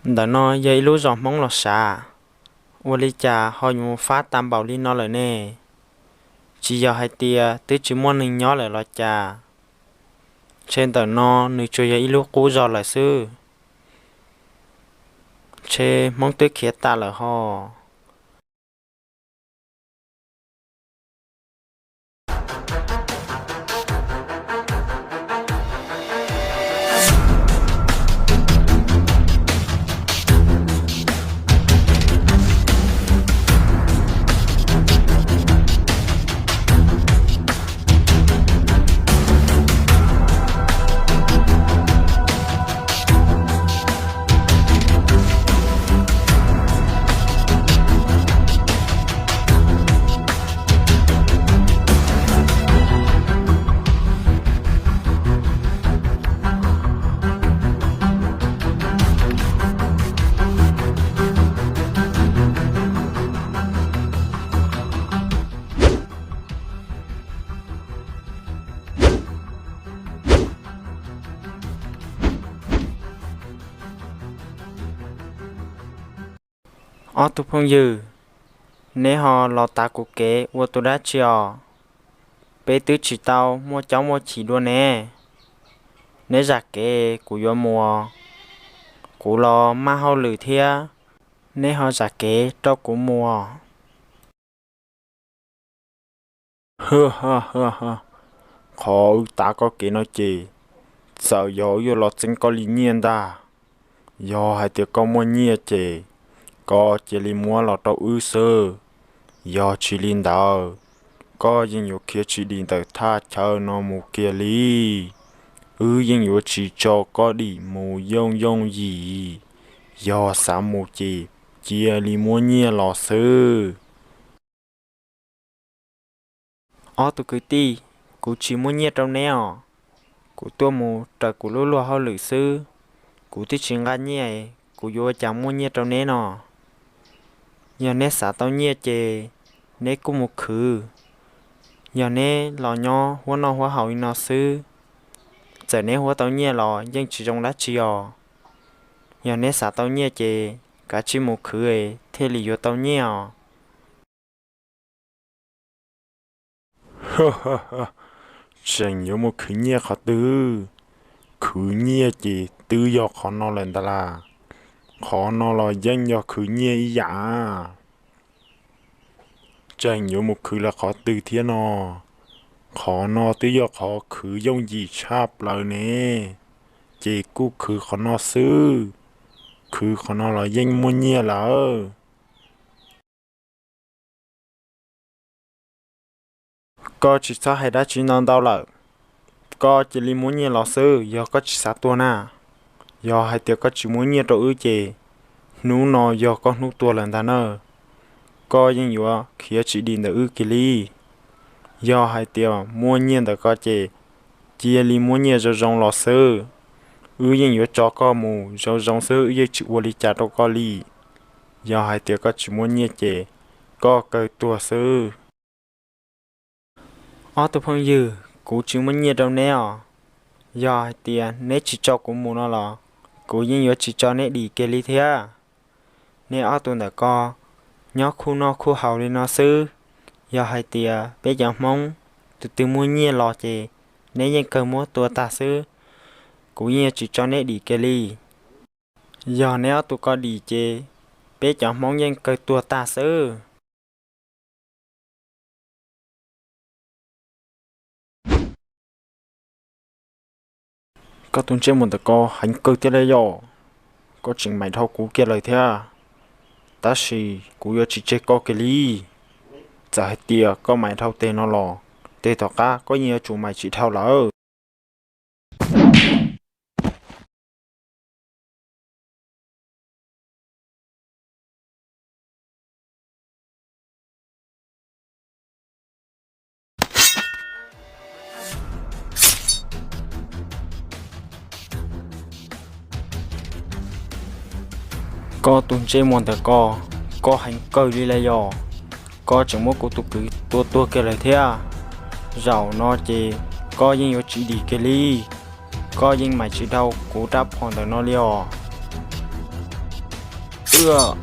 Đã nó dây lú giọt mong lọt xả. Ua lý cha họ nhu phát tam bảo lý nó lời nè. Chỉ giờ hai tia tứ chỉ muốn ninh nhỏ lại lọt cha. Trên tờ nó nữ chơi dây lú cú giọt lại sư. Chê mong tứ khía ta lời họ. Ở tụ phong dư. Nếu họ lọ ta cụ kế ua tụ đá chiò. Bê tứ chỉ tao mua cháu mua chỉ đua nè. Nếu giả kế cụ vô mùa. Cụ lò ma hao lử thia. Nếu họ giả kế cho cụ mùa. Hơ hơ hơ hơ. Khó ta có kế nói chì. Sợ gió vô lọt sinh có lý nhiên ta. Gió hai tiếng có mua nhia chì. Có chỉ lý mua lọt đâu ư sơ. Gió chỉ linh đào. Có dân yếu kia chỉ linh tới tha chờ nó mù kia lý. Dân yếu chỉ cho có đi mù dông dông gì. Gió xá mù chì. Chia lý mua nhia lọt sơ. Ở tụ cứ ti. Cụ chỉ mua nhiệt trong nèo. Cụ tua mù trời cụ lúa lúa hao lử sư. Cụ tí chuyện gà nhẹ. Cụ vô chẳng mua nhiệt trong nè nọ. Giờ nè xả tao nhiệt chê. Nè cụ một khứ. Giờ nè lò nhó hóa nó hóa hậu nó sư. Giờ nè hóa tao nhiệt lò dân chỉ trong đá chi ò. Giờ nè xả tao nhiệt chê. Cả chi một khứ ấy. Thế lì vô tao nhiệt ò. Hơ hơ hơ. Chẳng nhớ một khứ nhia khó tư. Khứ nhia chỉ tư do khó nó lên ta là. Khó nó là dân do khứ nhia ý dạ. Chẳng nhớ một khứ là khó tư thiên nó. Khó nó tư do khó khứ dông gì chạp lời nè. Chỉ cú khứ khó nó sư. Khứ khó nó là dân mua nhia lỡ. Có chỉ sao hay đã chỉ non đau lợ. Có chỉ li muốn nhẹ lọ sư. Do có chỉ sao tua na. Do hai tiếng có chỉ muốn nhẹ trò ư chê. Nú nó do có nú tua lần ta nơ. Có dân dụ khía chỉ đi nợ ư kì li. Do hai tiếng muốn nhẹ đã có chê. Chia li muốn nhẹ cho rong lọ sư. Ư dân dụ cho có mù. Cho rong sư ư chỉ ua li chá đâu có li. Do hai tiếng có chỉ muốn nhẹ chê. Có cây tua sư. Ở tụ phong dư. Cụ chỉ muốn nhiệt đâu nè à. Do hai tiền nè chỉ cho cụ mù nó là. Cụ dân dụ chỉ cho nè đi kê li thế à. Nè ở tụ nè co. Nhó khu nó khu hào lên nó sư. Do hai tiền bé chẳng mong. Tụ tư muốn nhiệt lọ chê. Nè dân cơ mua tùa ta sư. Cụ dân chỉ cho nè đi kê li. Do nè ở tụ có đi chê. Bé chẳng mong dân cơ tùa ta sư. Có tuần trên một tờ có hành cơ tiết lệ dò. Có chỉnh mày thao cú kia lời thế à. Ta xì cú yo chỉ chế có cái lý. Giờ hết tìa có mày thao tên nó lò. Tê thọ cá có nhiều chủ mày chỉ thao lỡ. Có tuần trên một tờ có hành cơ đi lại dò. Có chẳng muốn cô tụ cứ tua kia lại thế à. Rào nó chê. Có dân yếu chỉ đi kia li. Có dân mày chỉ đâu cú đáp hoàn tờ nó liò. ưa